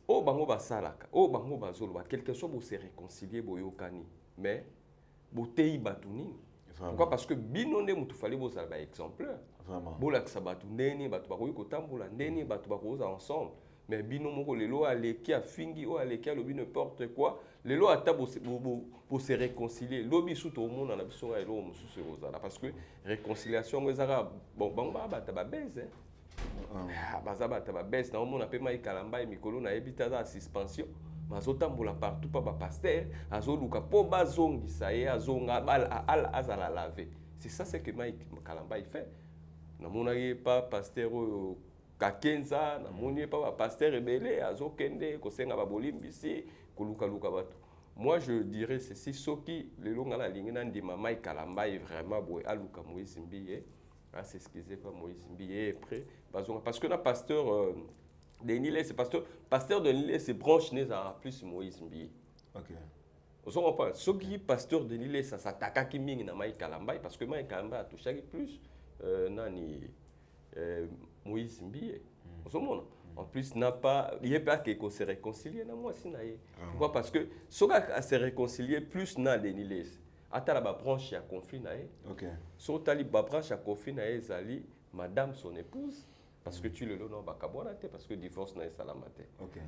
Oh bango basalaka, oh bango bazoloba, quelque chose pour se réconcilier boyokani, mais botei batuni. Pourquoi? Parce que binonde mutu fallait vous avoir exemplaire. Vraiment. Bola sabatu neni batu bakoyi kotambola neni batu bakoza ensemble. Mais bino moko lelo aleki a fingi o aleki a lobi n'importe quoi. Lelo ata pour se réconcilier. Lobi sous tout le monde na biso elo mususu ozala parce que réconciliation ezaka bon bata ba baiser. Bazabata ba baisse na omona pe mai kalamba mikolo na ebita za suspension. Mazotambola partout pa ba pasteur azoluka po bazongisa ye azonga al azala laver. C'est ça ce que mai kalamba il fait. Na mona ye pa pasteur kakenza na moni pa ba pasteur ebele azokende ko senga ba bolimbisi koluka luka bato. Moi je dirais ceci soki lelo ngala lingina ndima mai kalamba est vraiment boy aluka Moïse Mbiye. Ah, c'est ce qu'ils pas Moïse Mbiye prêt parce que le pasteur Denilé c'est pasteur Denilé c'est branche nez à plus Moïse Mbiye. OK. On comprend ce qui pasteur Denilé ça s'attaque qui mingi na mai kalamba parce que mai kalamba a touché plus nani Moïse Mbiye. En plus n'a pas il y a pas que se réconcilier na moi sinaye. Pourquoi? Parce que ce gars se réconcilier plus na Denilé. Atala ba branche ya conflit na ye. OK. So tali ba branche ya conflit na ye zali madame son épouse parce que tu le non ba kabona te parce que divorce na salamate. OK.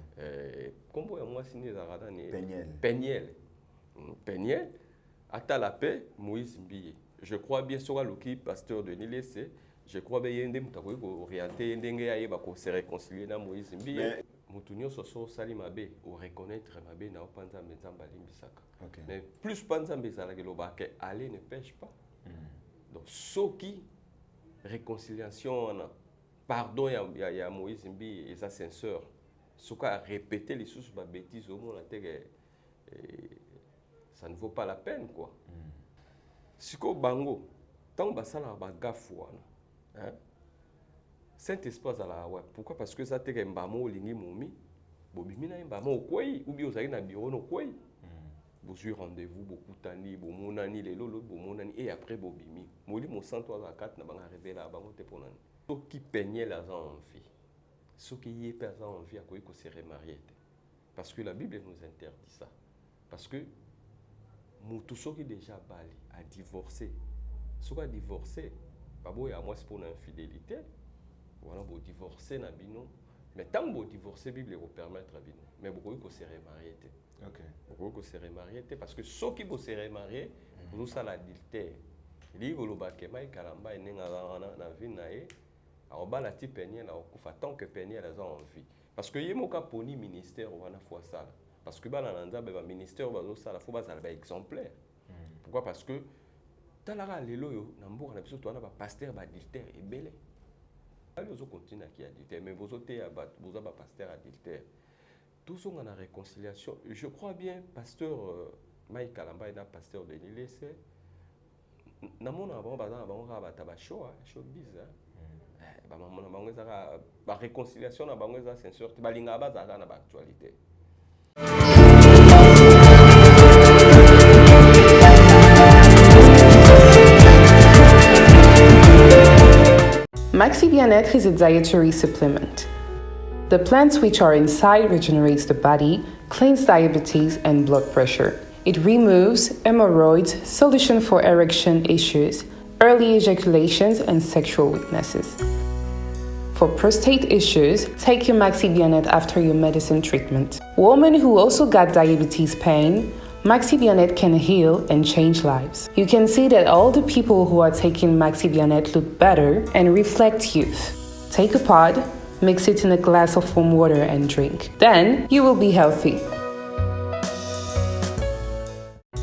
Kombo ya moi sini zarada ni Peniel. Atala paix Moïse Mbiye. Je crois bien sur le pasteur de Nilese, je crois bien yende mutako orienté ndenge ya yeba ko se réconcilier na Moïse Mbiye. Mutunyo soso sali mabe ou reconnaître mabe na opanza mezamba limbisaka. Okay. Mais plus panza mbezala ke loba ke aller ne pêche pas. Donc soki réconciliation pardon ya Moïse Mbiye et sa sincère soka répéter les sous ba bêtises au monde ça ne vaut pas la peine quoi. Siko bango tant basala ba gafou hein. Saint-Esprit azala ouais. Pourquoi? Parce que ça te mbamo lingi momi bobimi na mbamo kwei ou bien ozali na bureau no kwei. Vous avez rendez-vous beaucoup tani bomonani lelo bomonani et après bobimi moli mo santo za 4 na banga révéler bango te ponani. Ceux qui peignaient la envie. Ceux qui y étaient envie à quoi ils se remarier. Parce que la Bible nous interdit ça. Parce que tout ceux qui déjà bali a divorcé. Ceux qui a divorcé, pas beau à moi c'est pour l'infidélité. Voilà, vous divorcez na bino, mais tant que vous divorcez, la Bible vous permettre à bino. Mais vous pouvez se remarier. OK. Vous pouvez se remarier parce que ceux qui vont se remarier, vous ça l'adultère. Li goloba ke mai kalamba nenga na vie na ye, a bala ti penye na okufa tant que penye la za envie. Parce que yemo ka poni ministère wana fois ça. Parce que bana nanda ba ministère bazo sala faut ba ba exemplaire. Pourquoi? Parce que talara lelo yo na mboka na biso to na ba pasteur ba adultère ebele. Vous continuez à adultère, mais vous avez un pasteur adultère. Tout ça, on a la réconciliation. Je crois bien, pasteur Mike Kalamba et pasteur de Nile, c'est. Namon avant, showbiz. La réconciliation, c'est sûr. Balinga baza na actualité. Maxi Bien-être is a dietary supplement. The plants which are inside regenerates the body, cleans diabetes and blood pressure. It removes hemorrhoids, solution for erection issues, early ejaculations and sexual weaknesses. For prostate issues, take your Maxi Bien-être after your medicine treatment. Women who also got diabetes pain, Maxi Bien-être can heal and change lives. You can see that all the people who are taking Maxi Bien-être look better and reflect youth. Take a pod, mix it in a glass of warm water and drink. Then you will be healthy.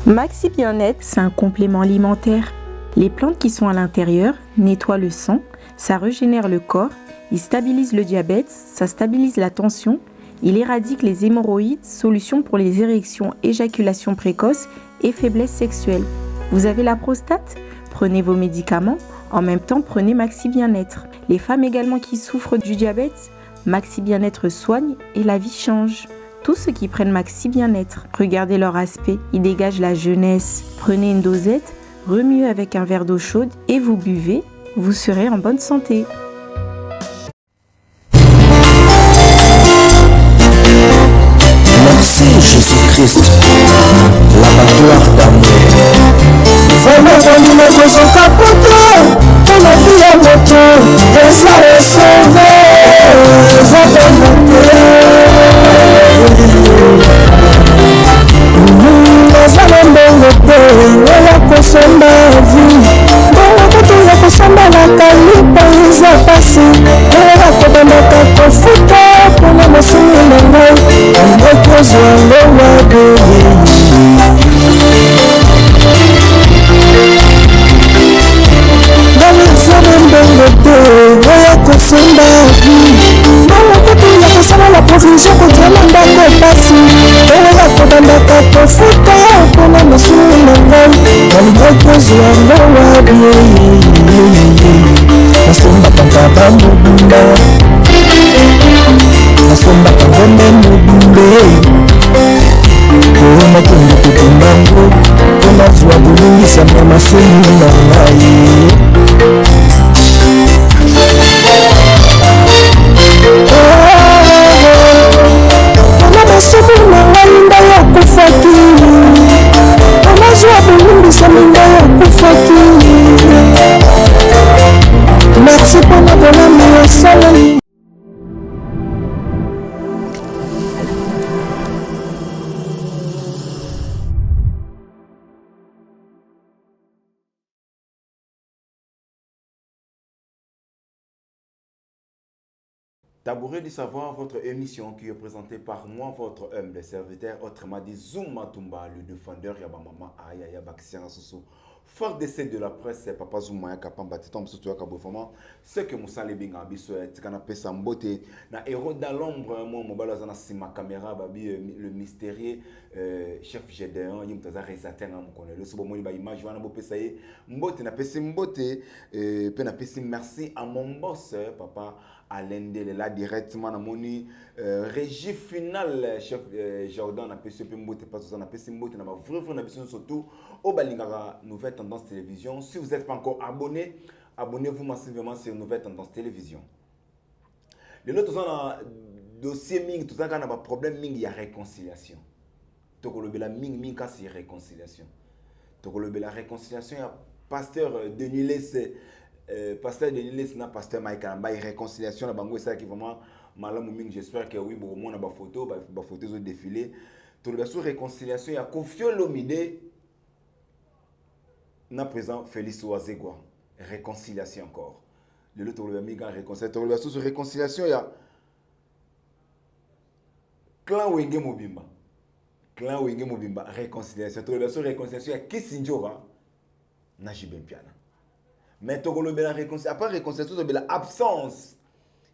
Maxi Bien-être, c'est un complément alimentaire. Les plantes qui sont à l'intérieur nettoient le sang, ça régénère le corps, il stabilise le diabète, ça stabilise la tension. Il éradique les hémorroïdes, solution pour les érections, éjaculation précoce et faiblesse sexuelle. Vous avez la prostate? Prenez vos médicaments. En même temps, prenez Maxi Bien-être. Les femmes également qui souffrent du diabète, Maxi Bien-être soigne et la vie change. Tous ceux qui prennent Maxi Bien-être, regardez leur aspect, ils dégagent la jeunesse. Prenez une dosette, remuez avec un verre d'eau chaude et vous buvez, vous serez en bonne santé. artiste, l'abattoir d'amour. Vraiment famille kosoka poto, pour la fille à moto, et ça est sauvé, ça va monter. Nazala mbongo te, oya kosomba vie. Mbongo kutu ya kosomba na kalipa eza pasi. Oya kobandaka kofuta mpona mosuni na ngai. Okozwa ngowa beye. Nazala mbongo te, oya kosomba vie. Mbongo kutu ya kosomba na provision kotiana ndako pasi. Oya kobandaka kofuta mpona mosuni na ngai. Okozwa ngowa beye. Nasombaka nkaba mobimba, nasombaka ngombe mobimbe. Korona kongo kotumbango, mpona zwa bolungisami ya masoni na ngai. Mpona masoni na ngai ndai akufaki, mpona zwa bolungisami ndai akufaki. Merci pour la bonne amie, salam. Tabouret du savoir, votre émission qui est présentée par moi, votre humble serviteur, autrement dit Zouma Tumba, le défendeur Yabamama Aya Yabaxian Soso. Fort d'essai de la presse, Papa Zouma Yakapamba, Titom Soto Yakabofama, ce que Moussa Lebinga Bisso, Tikanape Sambote, na héros dans l'ombre, moi, Mobalazana Sima Caméra, Babi, le mystérieux chef Gédéon, Yimtaza Résateur, le Sobomoni, image, Wana Bopesaye, Mbote, na Pessi Mbote, Pena Pessi, merci à mon boss, Papa. Alain Dele là directement na moni régie finale chef Jordan na PCP Mbote pas ça na PC Mbote na vrai na biso surtout au Balingara Nouvelle Tendance Télévision. Si vous n'êtes pas encore abonné, abonnez-vous massivement sur Nouvelle Tendance Télévision. Le lot dans dossier ming tout ça quand on a problème ming il y a réconciliation. Donc le bela ming quand c'est réconciliation. Donc le bela réconciliation il y a pasteur Denis Lessé pasteur Denis na pasteur Mike Amba réconciliation na bango ça qui vraiment malamu mingi j'espère que oui bon on a ba photo au défilé tout le sur réconciliation il y a Koffi Olomide na présent Félix Ouazegwa réconciliation encore le l'autre le mingi réconciliation le sur réconciliation il y a clan Wenge Mobimba réconciliation tout le sur réconciliation il y a Kisinjora na Jibempiana. Mais la réconciliation, après réconciliation, il y a l'absence.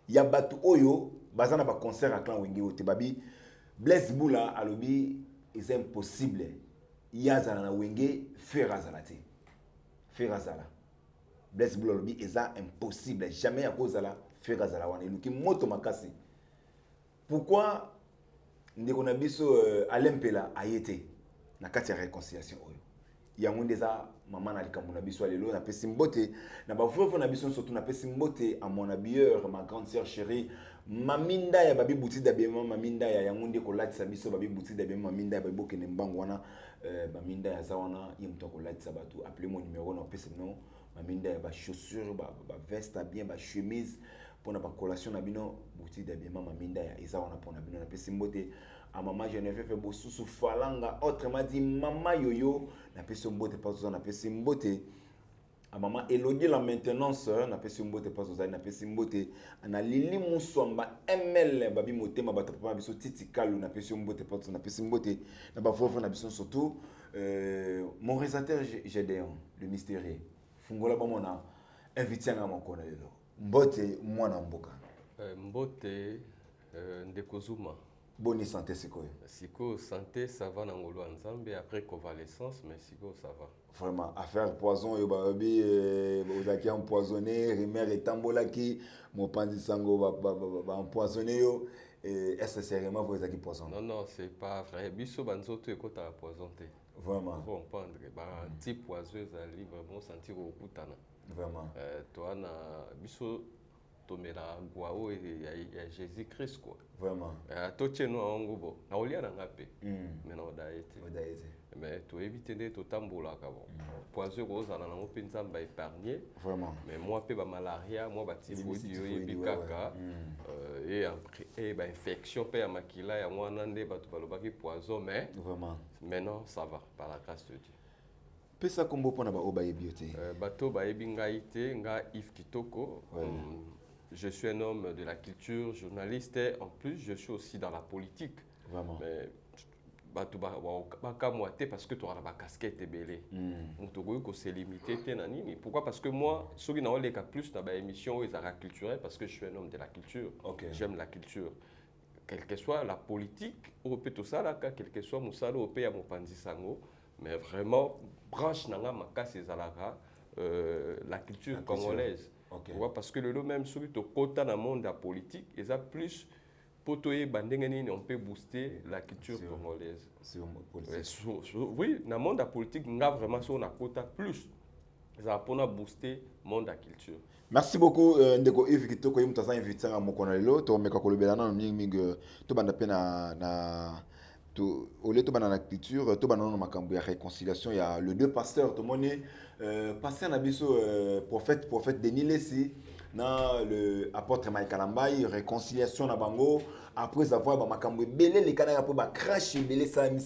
Il y a Batu Oyo, bazana ba concert à Clan Wenge Ote Babi. Blaise Boula à l'obi, c'est impossible. Il y a Zana Wenge, Ferrazalate. Ferrazala. Blaise Boula à l'obi, c'est impossible. Jamais à cause de la Ferrazala. Il y a moto makasi. Pourquoi nous avons dit à l'Empela a été dans la réconciliation Oyo? Il y a déjà maman na likamuna biso alelo na pesi mbote na ba frère na biso surtout na pesi mbote à mon habilleur ma grande sœur chérie maminda ya babi boutique d'habillement maminda ya yangunde ko latisa biso babi boutique d'habillement maminda ya babi bokene mbango wana maminda ya zawana yimto ko latisa batu appelez mon numéro na pesi non maminda ya ba chaussures ba veste bien ba chemise pour na ba collation na bino boutique d'habillement maminda ya zawana pour na bino na pesi mbote à maman Geneviève Bosusu Falanga autrement dit maman Yoyo na pesi mbote pas na pesi mbote à maman Elodie la maintenance na pesi mbote pas na pesi mbote na Lili Musomba ML babi motema bato papa biso Titi Kalu na pesi mbote pas na pesi mbote na ba fofo na biso surtout mon réalisateur Gédéon le mystérieux fungola bomona invité nga mokona lelo mbote mwana mboka mbote ndeko Zuma. Bonne santé, c'est quoi? Siko, santé, ça va dans le Nzambe après convalescence, mais Siko, ça va. Vraiment, affaire poison, vous avez empoisonné, Rimer et Tambola qui m'ont pas dit sango va empoisonner. Est-ce que c'est vraiment vous avez poison? Non, c'est pas vrai. Biso banzoto et kota poisonné. Vraiment. Faut comprendre. Type poiseuse, elle vraiment sentir au kutana. Vraiment. Toi, na biso tomela guao et Jésus-Christ quoi. Vraiment. To tcheno ongobo. Na olia na ngape. Mais na odaete. Mais to éviter de to tambola ka bon. Poison rose na ngo pinzamba épargner. Vraiment. Mais moi pe ba malaria, moi ba typhoïde et bikaka et ba infection pe ya makila ya mwana nde ba to balobaki poison mais vraiment. Maintenant ça va par la grâce de Dieu. Pesa kombo pona ba obayebi te. Bato bayebi ngai te nga Yves Kitoko. Je suis un homme de la culture, journaliste et en plus je suis aussi dans la politique. Vraiment. Mais bato baka moi te parce que tu as la casquette belé. Mutogo ko c'est limité te na nini. Pourquoi? Parce que moi soki na oleka plus na ba émission ezara culturelle parce que je suis un homme de la culture. J'aime la culture. Quelle que soit la politique, ou peut tout ça là, quel que soit musalo au pays à mon pandisango. Mais vraiment, branche nanga makasi ezalaka la culture congolaise. Pourquoi? Parce que le même celui to kota dans le monde de la politique, ils a plus potoye bandengeni on peut booster la culture congolaise. Oui, dans le monde de la politique, on a vraiment sur na kota plus. Ça pour booster le monde de la culture. Merci beaucoup ndeko Yves Kitoko yimta sa invité nga mokona lelo to meka kolobela na mingi to banda pe na au lieu de la culture, tout le makambo ya réconciliation, il y a les deux pasteurs, tout le monde pasteur nabiso prophète Denis Lessi, na le apôtre Michael Ambaï, réconciliation na bango après avoir ba makambo belé les kana après ba crash belé sami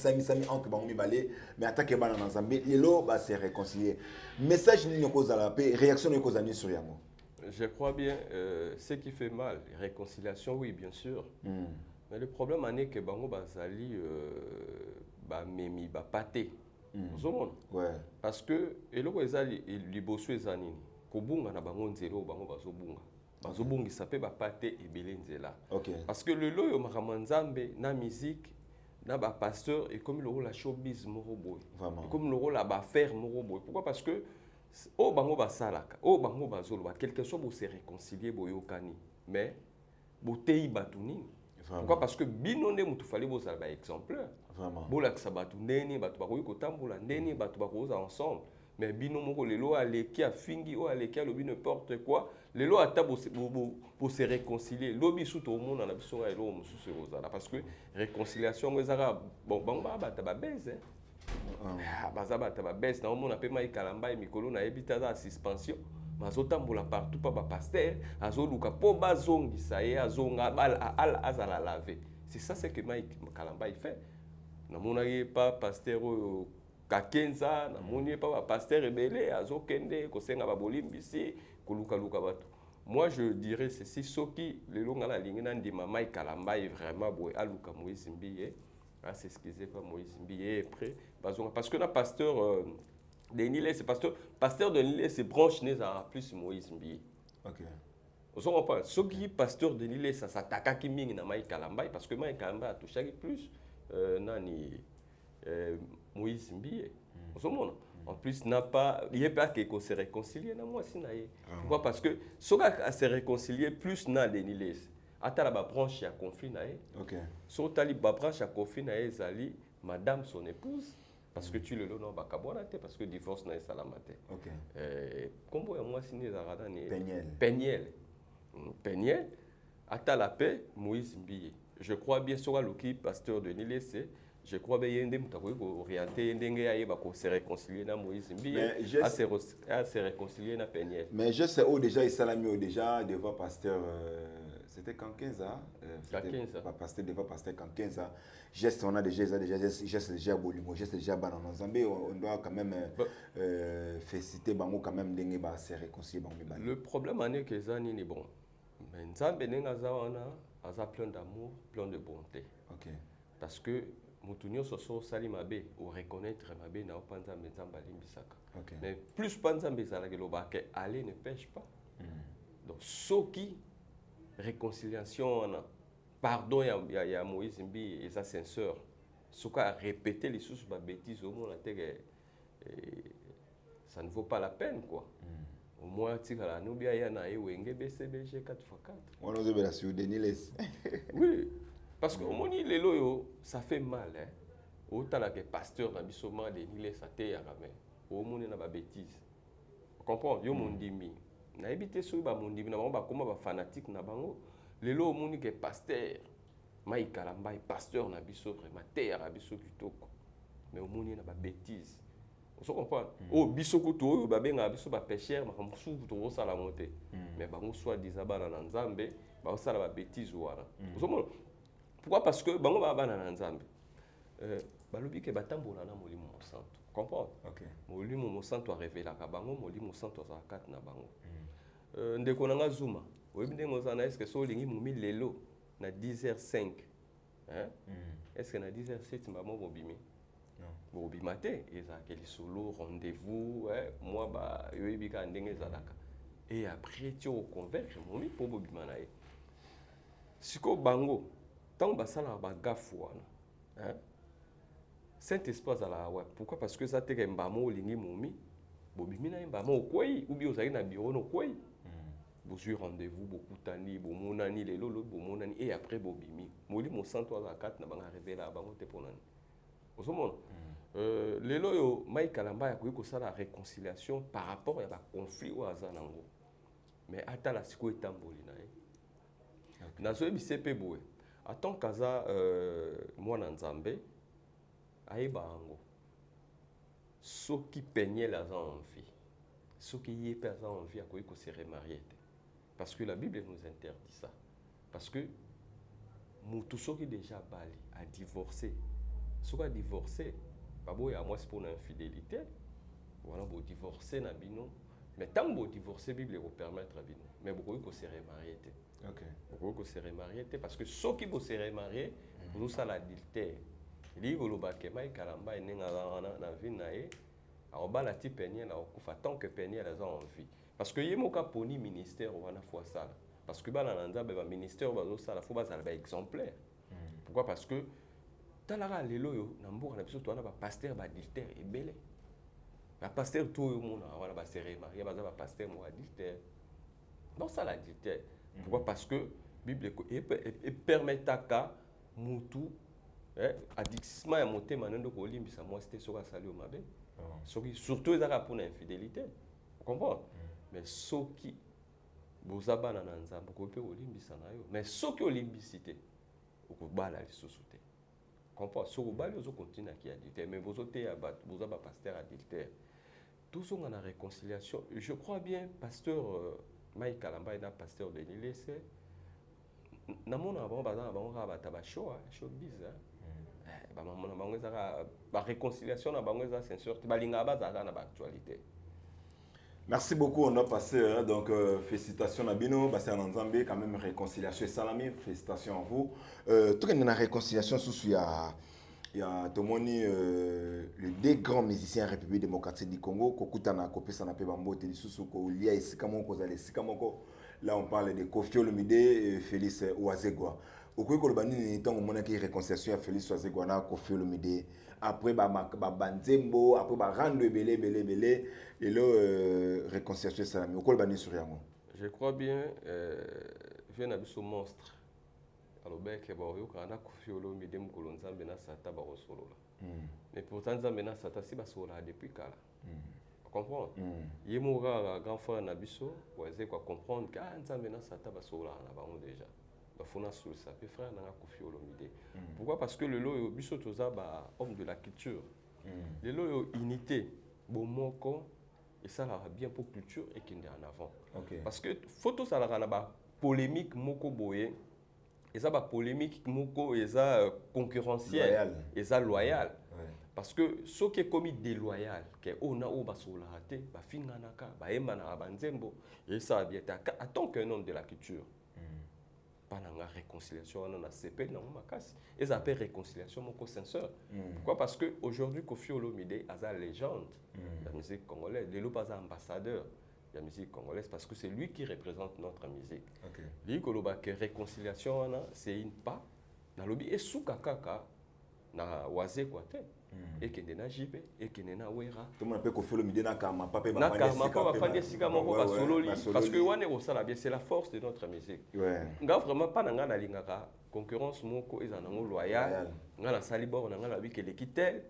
entre bango mibale mais attaque bana na Zambie lelo ba se réconcilier. Message ni cause la paix, réaction ni cause ani sur yango. Je crois bien ce qui fait mal, réconciliation oui bien sûr. Mais le problème est que bango bazali ba memi ba paté. Parce que eloko ezali liboso ezanini kobunga na bango nzelo bango bazobunga. Bazobungi sapé ba paté ebele nzela. Parce que le loyo makamanzambe na musique na ba pasteur et comme le rôle la showbiz moko boy. Comme le rôle la ba faire moko boy. Pourquoi? Parce que o bango basalaka, o bango bazoloba quelque chose pour se réconcilier boyokani. Mais botei batuni. Pourquoi? Parce que binonde mutu fallait vous avoir exemplaire. Vraiment. Bola sabatu neni batu bakoyi kotambola neni batu bakoza ensemble. Mais bino moko lelo aleki a fingi o aleki a lobi n'importe quoi. Lelo ata pour se réconcilier. Lobi sous tout le monde na biso elo mususu rozala parce que réconciliation ezara bon bata ba baiser. Bazaba ba baiser na omona pe mai kalamba mikolo na ebita za suspension. Mazotambola partout pas ba pasteur azoluka po bazongisa ye azonga bal azala laver. C'est ça ce que Mike Kalamba il fait. Na monaye pas pasteur Kakenza, na monaye pas pasteur rebelle azokende ko senga ba bolimbisi koluka luka bato. Moi je dirais ceci soki le longa la ligne na ndima Mike Kalamba est vraiment boy aluka Moïse Mbiye. Ah c'est excusez pas Moïse Mbiye prêt bazonga parce que na pasteur Denis Lessi, pasteur de Denis Lessi branche nez à plus Moïse Mbiye. Vous comprenez? Ce qui pasteur Denis Lessi ça s'attaque qui mingi na Mike Kalamba parce que Mike Kalamba a touché plus nani Moïse Mbiye. Vous comprenez? En plus n'a pas il y a pas que se réconcilier na moi sinaye. Pourquoi? Parce que ce gars se réconcilier plus na Denis Lessi. Ata la branche ya conflit na ye. So tali ba branche ya conflit na ye zali madame son épouse. Parce que tu le non bakabonate parce que divorce na salamate. Combo ya moi signé zarada ni Peniel ata la paix Moïse Mbiye. Je crois bien sur le pasteur de Nilese, je crois bien yende mutako orienté ndenge ya ba ko se réconcilier na Moïse Mbiye à se réconcilier na Peniel. Mais je sais déjà il salami déjà devant pasteur c'était Kankenza, pasteur devant pasteur Kankenza. Geste on a déjà geste déjà bolimo, geste déjà banana Zambé, on doit quand même féliciter bango quand même ndenge ba se réconcilier bango. Le problème est que zani ni bon. Mais Nzambe nenga zawana aza plein d'amour, plein de bonté. Parce que mutunyo soso salimabe ou reconnaître mabe na opanza mezamba limbisaka. Mais plus panza mbezala ke lobake aller ne pêche pas. Donc soki réconciliation pardon ya Moïse Mbiye et sa sincère soka a répété les sous ba bêtises au monde ça ne vaut pas la peine quoi. Au moins tika nous bien ya na wenge BCBG 4x4 on ose bela sur Denis Lessi. Oui parce que au moni lelo yo ça fait mal hein autant la que pasteur na bisoma Denis Lessi até ya quand même au monde na ba bêtises comprends yo mondimi nayebi te soki bamondimi na bango bakoma bafanatique na bango lelo omoni ke pasteur maikala mbai pasteur na biso vraiment teyaka biso kitoko mais omoni na babétise oso comprendre oyo biso kutu oyo babengaka biso bapécheur makambo mosusu tokosala yango te mais bango soi-disant bana na nzambe bakosala babétise wana ozomona pourquoi parce que bango bana na nzambe balobi ke batambola na molimo mosantu comprendre molimo mosantu arevelaka bango molimo mosantu azala kati na bango ndeko na nga Zuma oyebi ndenge oza na eske so olingi momi lelo na 10h05 est-ce que na 10h07 mbamo bobimi bobima te ezalaka lisolo rendez-vous moi yoyebi kaka ndenge ezalaka et après ti oconvaincre momi mpo bobima na ye sikoyo bango ntango basalaka bagafu wana Saint-Esprit azalaka wa pourquoi parce que eza teke mbamo olingi momi bobimi na ye mbamo okwei ubi ozali na biro nokwei bozwi rendez-vous bokutani bomonani lelo bomonani et après bobimi molimo santo azala kati na bango arevela bango te mpo nani ozomona lelo oyo maikala mbai akoki kosala réconciliation par rapport ya baconflit oyo aza nango mais atala sikoyo etamboli na ye nazoyebisa mpe boye atanke aza mwana nzambe ayeba yango soki peniel aza envie soki ye mpe aza envie akoki kose remarie te parce que la Bible nous interdit ça parce que mutu soki déjà bali a divorcé soki a divorcé baboya mwasi mpo na infidélité wana bodivorce na bino mais ntango bodivorce Bible ekopermettre bino mais bokoki kose remarie te bokoki kose remarie te parce que soki bose remarie bozosala adultère eliki kolobake maikala mbai ndenge aza wana na vie na ye akobala ti peniel akokufa tant que peniel aza en vie parce que ye moko aponi ministère wana fo asala parce que bana na nzambe baministère bazosala fo bazala baexemplaire pourquoi parce que talaka lelo oyo na mboka na biso towana bapaster baadultère ebele bapaster to oyo mona wana baseremarie baza bapaster mo adultère basala adultère pourquoi parce que bible epermetaka mutu adikisma ya motema nendo kolimbisa mwasi te soki asali yo mabe soki surtout ezaka mpona infidélité comprendre mais soki boza bana na nzambe okoki mpe kolimbisa na yo mais soki olimbisi te okobala lisusu te comprendre soki obali ozokontinue aki adultère mais bozoteya bato boza bapaster adultère tozonga na réconciliation je crois bien pasteur maikala mbai na pasteur Denis Lese namona bango baza na bango kaka bato bashow showbiz bamamona bango ezaka baréconciliation na bango eza sincère te balingaka bazalaka na baactualité. Merci beaucoup, on a passé, donc félicitations à Bino, Bassi Nzambe, quand même réconciliation et salami, félicitations à vous. Tout le monde a réconciliation sous il y a Tomoni, les deux grands musiciens République démocratique du Congo, Kokutana, Kopesana Pebambo, Télisusu, Koulia et Sikamoko, Sikamoko. Là on parle de Kofi Olomide et Félix Ouazegwa. Au cours de l'année, on a une réconciliation à Félix Ouazegwa, Kofi Olomide. Après, Banzembo, après, Rando Belé, et là, réconciliation salami. Au cours de l'année, je crois bien, vient à ce monstre. Alors, ben, que Baroyo, quand on a Kofi Olomide, on a na Sata Barosolo. Mais pourtant, on a Sata si Basola depuis Kala. Vous comprenez? Il y a un grand frère Nabiso, vous allez comprendre que on a Sata Basola, on a déjà. Fona sur ça peut frère na Kofi Olomide. Pourquoi? Parce que le lo biso toza ba homme de la culture. Le lo unité bomoko et ça là bien pour culture et qui est en avant. Parce que photo ça là na ba polémique moko boye et ça ba polémique moko et ça concurrentiel et ça loyal. Parce que ce qui est commis déloyal que on a au basola raté ba finganaka ba emana banzembo et ça bien en tant qu'un homme de la culture. Pas la réconciliation, on a CP, on a casse. Et ça appelle réconciliation, mon sincère. Pourquoi? Parce qu'aujourd'hui, Kofi Olomide a la légende de la musique congolaise. Il n'est pas ambassadeur de la musique congolaise parce que c'est lui qui représente notre musique. Lui, que réconciliation, c'est une pas. Dans le lobby, et sous kakaka, na waze quoi te. Et qui est na JP, et qui est na Wera. Tout le monde peut Kofi Olomide na karma, pas na karma, pas faire sika moko ba sololi. Parce que wane osala bien, c'est la force de notre musique. Nga vraiment pas na ngana lingaka concurrence moko eza nango loyal. Nga na salibor na ngana biki lekitel.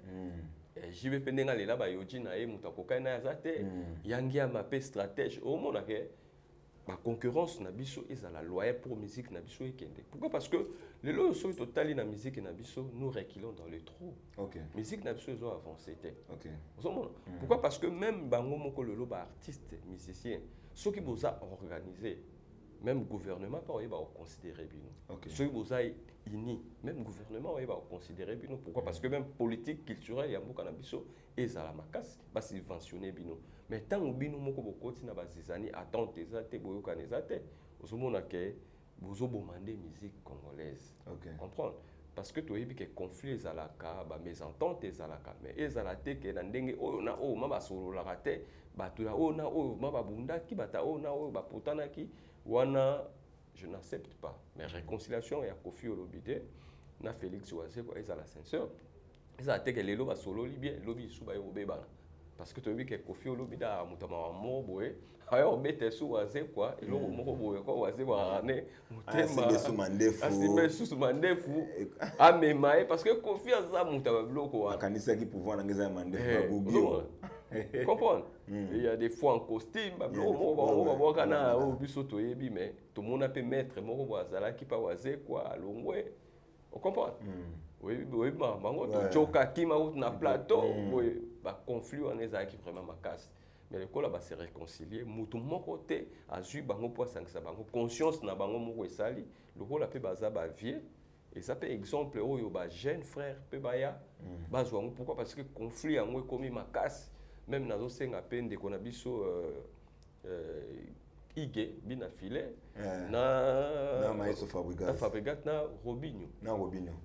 JP pendenga lela ba yoji na ye mutakoka na yazate. Yangia mapé stratège au mona ke la concurrence na biso ezala loyer pour musique na biso ekende. Pourquoi? Parce que les lois sont totali na musique na biso nous reculons dans le trou. OK. Musique na biso zo avancé té. OK. Pourquoi? Parce que même bango moko le loba artiste musicien ceux qui boza organisé même gouvernement pas va considérer bino. OK. Ceux qui boza ini même gouvernement va considérer bino. Pourquoi? Parce que même politique culturelle ya mboka na biso ezala makasi ba subventionner bino. Mais tant que bino moko bokoti na bazizani attente ezate boyoka nezate ozomona ke bozo bomande musique congolaise. OK. Comprendre? Parce que tu as vu que conflit ezalaka ba mésentente ezalaka mais ezalate ke na ndenge oyo na oyo maba solo la te batu ya oyo na oyo maba bundaki bata oyo na oyo baputanaki wana je n'accepte pas. Mais réconciliation ya Kofi Olomide na Félix Ouazé quoi ezala sincère. Ezalate ke lelo ba solo li bien lobi suba yo bebana. Parce que tu as vu que Kofi Olomide a mutama wa moboé ayo bete su Ouazé quoi et loko moko boye quoi Ouazé wa rane mutema asibe su mandefu amemae parce que Kofi aza mutama bloko wa kanisa ki pouvoir na ngeza mandefu babugio. Comprendre? Il y a des fois en costume, on va voir kana au biso toyebi mais tout le monde peut mettre moko bazala ki pa Ouazé quoi longwe. On comprend? Oui, bango to choka ki ma na plateau, oui, ba conflit on ezaki vraiment makasi. Mais le kola ba se réconcilier, mutu moko te azu bango po sangisa bango conscience na bango moko esali, le kola pe baza ba vie. Et ça peut exemple oyo ba jeune frère pe baya bazwa ngo pourquoi? Parce que conflit yango komi makasi. Même nazo senga pende kona biso Ige bina filet na Maestro Fabregas na Robinho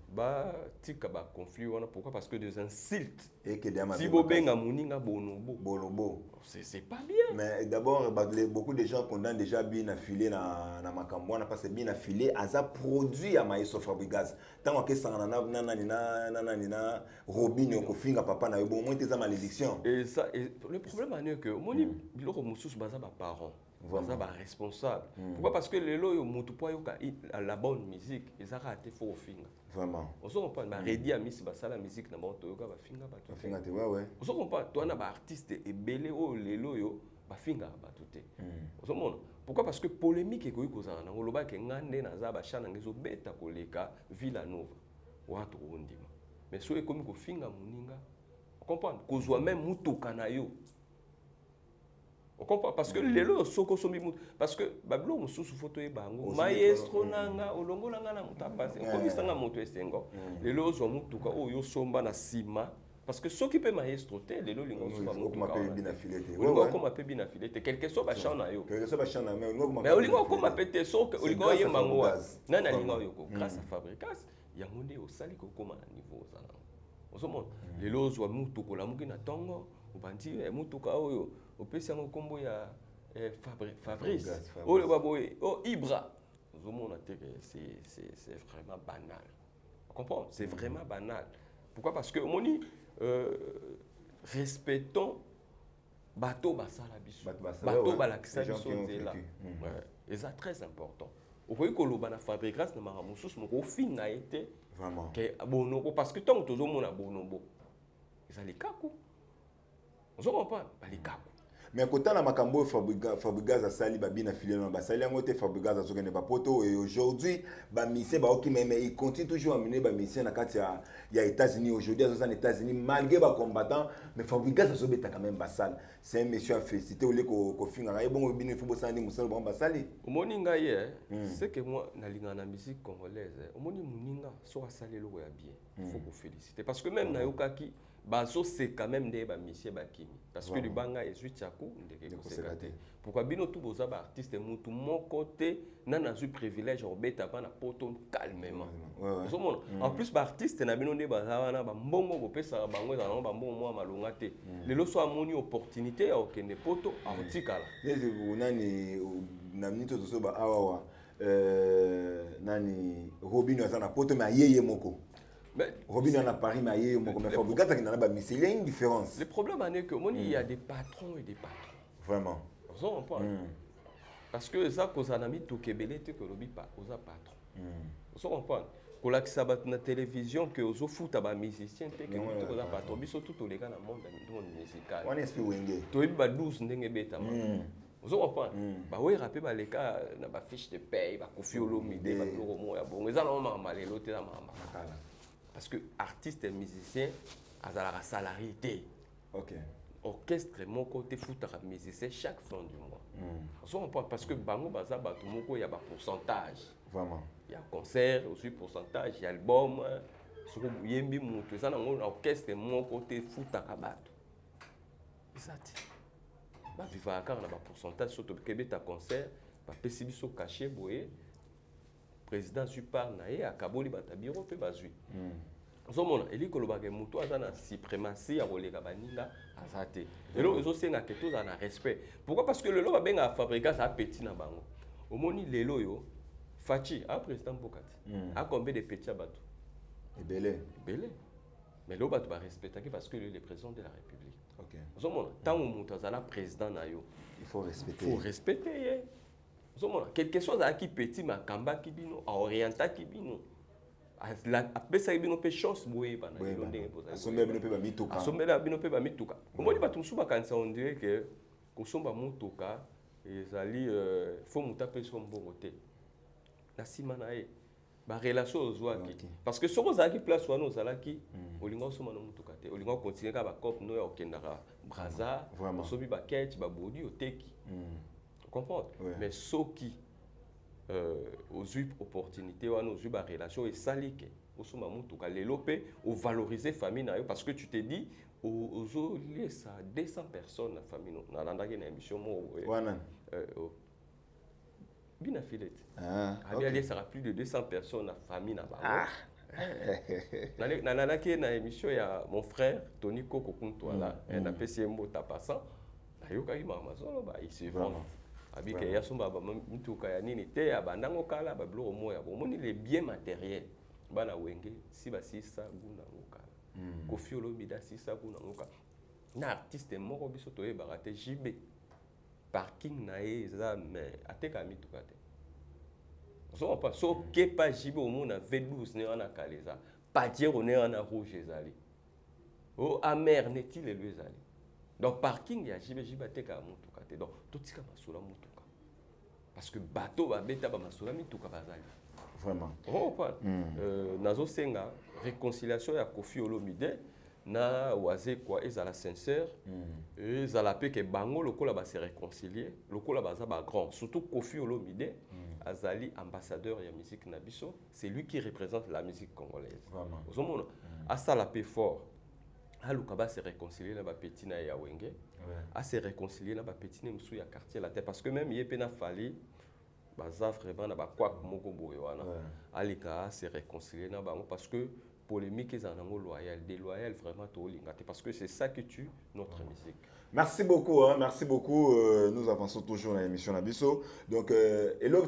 ba tika ba conflit wana pourquoi? Parce que des insultes et que des si bobenga muninga bonobo c'est pas bien. Mais d'abord beaucoup de gens condamnent déjà bina filet na makambo wana parce que bina filet aza produit à Maestro Fabregas tant que ça na Robinho ko finga papa na yo bon moins tes malédiction. Et ça le problème est que moni biloko mususu baza ba parents ça va responsable. Pourquoi? Parce que les lois mutu po yoka la bonne musique ezaka te fo finga. Vraiment. On se comprend ba redi a misi basala musique na bonto yoka ba finga ba tout. Finga te ouais. On se comprend toi na ba artiste et belé o les loyo ba finga ba tout. On se comprend. Pourquoi? Parce que polémique ekoyi kozana na loba ke ngande na za ba chana ngezo beta koleka Villanova watu ondima. Mais so ekomi ko finga muninga. On comprend? Kozwa même mutuka na yo. On comprend parce que les lois soko somi parce que bablo mususu photo e bango maestro nanga olongo nanga na mutapase ko sanga moto esengo les lois zo mutuka oyo somba na sima parce que ceux qui peut maestro te les lois lingo somba mutuka ko bina filete ouais ko mape bina filete quelque chose ba chana yo quelque chose ba chana mais olingo ko mape te so que olingo ye mango nana lingo yo ko grâce à Fabregas yango nde osali ko koma na niveau za osomona les lois zo mutuko la mukina tongo obandi mutuka oyo opesi yango kombo ya Fabrice oyo baboye Ibra ozomona te c'est vraiment banal. On comprend? C'est vraiment banal. Pourquoi? Parce que moni respectons bateau basala biso bateau balakisa biso nzela et ça très important. Okoyi koloba na Fabregas na maramususu moko finga été vraiment que bonobo parce que tant tozomona bonobo ezali kaku on comprend pas les kaku. Mais quand on a makambo Fabregas a sali babina filé non basali yango te Fabregas a zokene ba poto et aujourd'hui ba mission ba oki mais il continue toujours à mener ba mission na kati ya États-Unis aujourd'hui aux États-Unis malgré ba combattant mais Fabregas a zobeta quand même basal c'est un monsieur à féliciter au lieu ko finga et bon bino il faut bosani musalo ba basali omoninga ye c'est que moi na linga na musique congolaise omoni muninga so asali loko ya bien il faut ko féliciter parce que même na yokaki bazo c'est quand même des ba monsieur bakimi parce que le banga est tchakou ndeke ko sekate pourquoi bino tout boza ba artiste mutu mon côté nana zu privilège obeta pa na poto calmement en plus ba artiste na bino nde baza na ba mbongo bo pesa bango za na ba mbongo mo malonga te lelo so amoni opportunité ya okende poto aotikala nezi nani na minute to so ba awa nani Robinho azana poto mais yeye moko. Mais Robinho à Paris, mais Fabregas qui n'a pas mis, il y a une différence. Le problème est que il y a des patrons et des patrons. Vraiment. On comprend. Parce que ça cause un ami tout kebele te que lobi pas aux patrons. On comprend. Quand la sabat na télévision que aux foot à ba musicien te que tout aux patrons biso tout les gars dans monde musical. On espère wenge. To iba 12 ndenge beta. Vous comprenez? Bah oui, rappelez bah les cas, na ba fiche de paye, ba Koffi Olomide, ba biloko moya bon. Ils allons mal l'autre là parce que artiste et musicien, azala salarié. OK. Orchestre mon côté foutara musicien chaque fin du mois. Vous comprenez? Parce que bango baza ba tout moko il y a ba pourcentage. Vraiment. Il y a concert, aussi pourcentage, il y a album, sur yembi mutu, ça na orchestre mon côté foutara bato. Exact. Bah viva car na ba pourcentage surtout que ta concert, ba pesi biso caché boye. Président super naé akaboli bata bureau pe bazui. Zomona eliko lobake mutu azana suprématie ya koleka baninga azate. Lelo ezo senga ke tous en respect. Pourquoi? Parce que le lo ba benga fabrika ça petit na bango. Omoni lelo yo Fachi a président Bokati. A combien de petits bateaux? Belé. Belé. Mais le bateau va respecter parce que lui est le président de la République. OK. Zomona tant que mutu azala président na yo, Il faut respecter. Il faut respecter. Zomona quelque chose à qui petit ma kamba ki bino, a orienta ki bino. Après ça bino pe chance boye bana ndenge poza. Asombe bino pe ba mituka. Asombe bino pe ba mituka. Omoni bato musuba kanisa on dirait que kosomba mutuka ezali faut muta pe so mbongo te. Na sima na ye ba relation ozwaki parce que soko zaki place wana ozalaki olinga osoma na mutuka te olinga continuer ka ba cop no ya okendaka braza osobi ba ketch ba bodi oteki. Tu comprends? Mais soki ozwi opportunité wana ozwi ba relation et salike osoma mutuka lelo pe o valoriser famille na yo parce que tu te dis ozo laisser 200 personnes na famille na landaki na émission mo wana Bina Filette. Okay. Il y aura plus de 200 personnes dans la famille. Dans l'émission, il y a mon frère, Tony Koko Kuntuala, un PCMO Tapasan. Il se vend. Il y a les biens matériels. Si ça, Koffi Olomide, si ça, un artiste mort, il y a JB. Parking nae za mais ateka mituka te. So pas so ke pa jibe au monde V12 ne wana kaleza. Pas dire on est en rouge ezali. O amer n'est-il le ezali. Donc parking ya jibe ateka mituka te. Donc tout tika masula mituka. Parce que bateau ba beta ba masula mituka bazali. Vraiment. Oh pas. Nazo senga réconciliation ya Koffi Olomide. Na waze quoi ezala sincère ezala pe ke bango lokola ba se réconcilier lokola baza ba grand surtout Koffi Olomide azali ambassadeur ya musique na biso c'est lui qui représente la musique congolaise ozomona asala pe fort aluka ba se réconcilier na ba petit na ya wenge a se réconcilier na ba petit na musu ya quartier la terre parce que même yé pe na fali baza vraiment na ba kwak moko boye wana alika se réconcilier na bango parce que polémique et loyal, déloyal vraiment parce que c'est ça qui tue notre musique. Merci beaucoup, hein, merci beaucoup. Nous avançons toujours dans l'émission Nabiso. Donc, et là,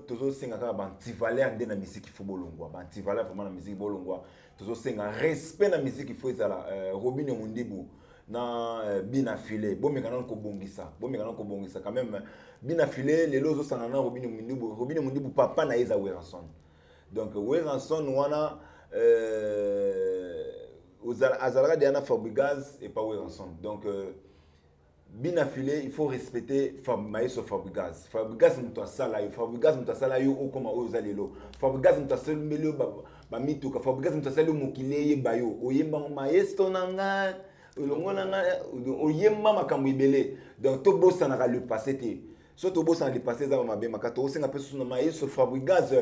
toujours c'est un petit valeur de la musique qui faut bolongwa, un petit valeur vraiment la musique bolongwa. Toujours c'est un respect de la musique qui faut ça. Robin Mundibu na Bina Filé, bon mais quand on bongisa quand même Bina Filé, les lots sont en Robin Mundibu papa na Eza Weranson. Donc Weranson wana Azalaka Diana Fabregas et pas ensemble. Donc Bina Filé, il faut respecter Maïso Fabregas. Fabregas nous sala yo, Fabregas nous sala yo o koma o zalelo. Fabregas nous sala melo ba mituka, Fabregas nous sala mokile ye bayo. Oyemba maestro nanga, olongola nga oyemba makambo ibele. Donc to bossa na le passé te. So to bossa na le passé za mabe makato o senga peso na Maïso Fabregas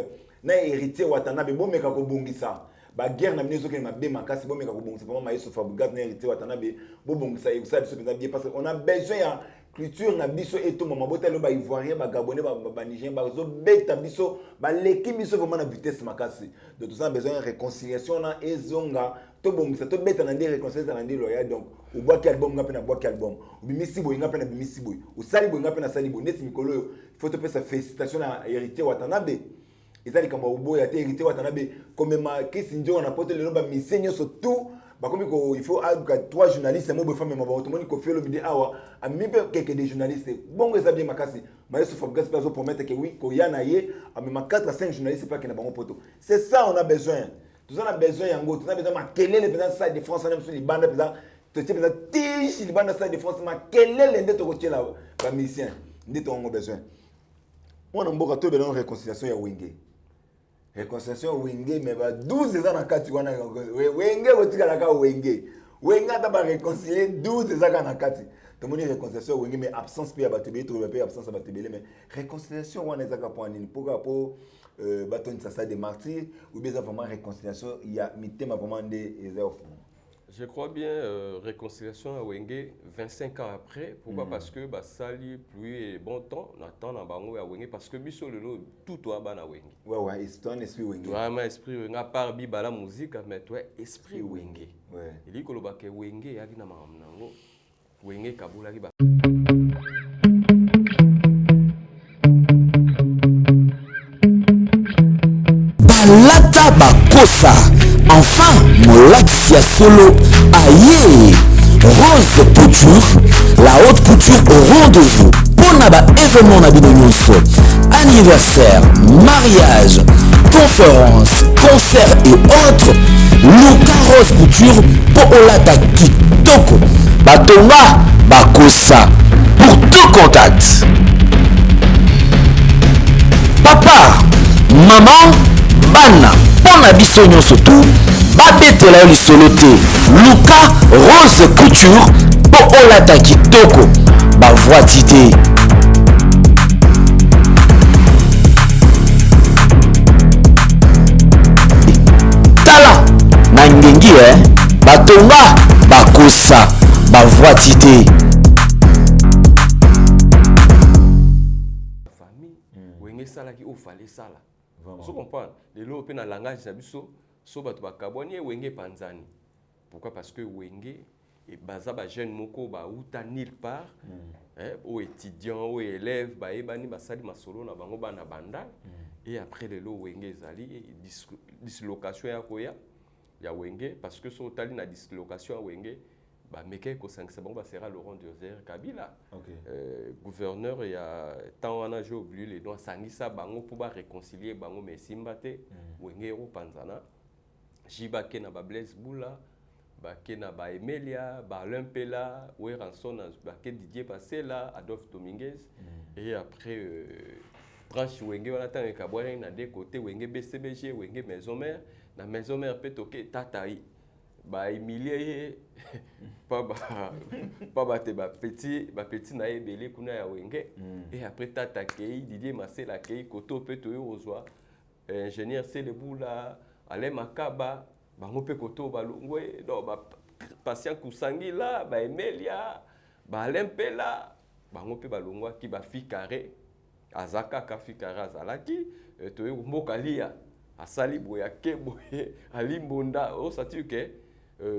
na héritier Watanabe bo meka ko bongisa. Ba guerre na minezo ke mabe makasi bo meka ko bongisa pas Maïso Fabregas na héritier Watanabe bo bongisa et ça biso bien parce qu'on a besoin ya culture na biso et tout maman botelo ba ivoirien ba gabonais ba nigérien ba zo beta biso ba leki biso vraiment na vitesse makasi. De tout ça besoin de réconciliation na ezonga to bongisa to beta na ndé réconciliation na ndé loyal donc ou bois album nga pe na bois album ou bimisi boy nga pe na bimisi boy ou sali boy nga pe na sali boy net mikolo il faut te faire sa félicitation à héritier Watanabe. Ezali kama ubo ya te hérité Watanabe comme ma kesinjo na pote le ba misenyo surtout ba comme il faut aduka 3 journalistes mo be femme ma ba to moni Koffi Olomide awa a mi pe quelques des journalistes bongo ça bien makasi Maïso Fabregas pas promettre que oui ko yana ye a même 4 à 5 journalistes pas que na bango poto c'est ça on a besoin tout ça on a besoin yango tout ça besoin ma quel est le président ça de France même sur les bandes président tu sais président tiche les bandes ça de France ma quel est l'ende to ko la ba musicien Ndito on a besoin. On a beaucoup de réconciliation ya Wenge. Réconciliation Wenge mais ba 12 ans na kati wana Wenge otika ka Wenge. Wenge ta ba réconcilier 12 ans na kati. Tout le monde réconciliation Wenge mais absence pe ba tebele to pe absence ba tebele mais réconciliation wana ezaka point nini pour baton ça des martyrs ou bien vraiment réconciliation il y a mitema vraiment des efforts. Je crois bien réconciliation à Wenge 25 ans après. Pourquoi? Parce que sali pluie et bon temps, on attend dans bango à Wenge parce que biso le tout toi ban à Wenge. Ouais, c'est un esprit Wenge. Toi ma esprit Wenge à part bi bala musique mais toi esprit Wenge. Ouais. Il dit que le baké Wenge yaki na mamnango. Wenge kabula ki ba. Balata bakosa enfin molakisi ya solo aye Rose Couture, la haute couture au rendez-vous pour événement na bino nyonso, anniversaire, mariage, conférence, concert et autres. Luka Rose Couture pour olata kitoko batonga bakosa. Pour tout contact, papa, maman, bana pona biso nyonso tu babetela yo lisolo te. Luka Rose Couture po olata kitoko bavoi d'idée. Tala na ngengi batonga bakosa bavoi d'idée. Wenge sala ki o fallait sala. Vous comprenez? Les lots pe na langage na biso so bato bakaboni Wenge panzani. Pourquoi? Parce que Wenge et baza ba jeune moko ba uta nulle part. Aux étudiants, aux élèves, ba ebani basali masolo na bango bana banda. Et après les lots Wenge zali dislocation ya koya ya Wenge parce que so tali na dislocation ya Wenge ba meke ko sangisa bango ba sera Laurent Diozer Kabila. Gouverneur ya tant wana j'ai oublié les noms sangisa bango pour ba réconcilier bango mais simbate Wenge ro panzana jiba ke na ba Blaise Boula ba ke na ba Emelia ba Limpela we ranson ba ke Didier Basela Adolphe Dominguez et après branche Wenge wana tant ka boire na des côtés Wenge BCBG Wenge maison mère na maison mère petoke tatai ba humilier pas te ba petit na ebele kuna ya Wenge et après tata kei Didier Masela kei koto peto ozwa ingénieur Seleboula ale makaba bango pe koto balongwe do ba patient kusangila ba Emelia ba Limpela bango pe balongwa ki ba fikare azaka ka fikare azalaki to mboka lia asali boya ke boye alimbonda o sati ke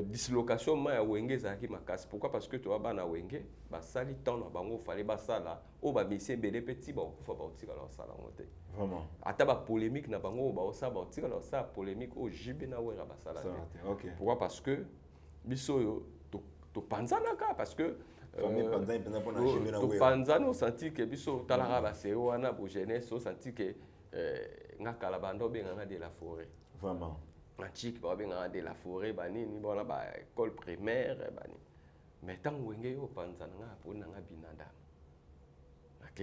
dislocation ma ya Wenge zaki makasi. Pourquoi? Parce que tu vas bana Wenge basali temps na bango fallait basala o ba mission belé petit ba kufa ba otika la sala ngote Vraiment ata ba polémique na bango ba osa ba otika la sala polémique o jibe na wera basala. OK. Pourquoi? Parce que biso yo to panzana ka parce que famille panzana pena pona jibe na wera panzana o senti que biso talaka ba se wana bo jeunesse o senti que ngakala bando benga de la forêt. Vraiment Antique ba benga de la forêt banini bona ba école primaire bani mais tant Wenge yo panzana nga pona nga binadaake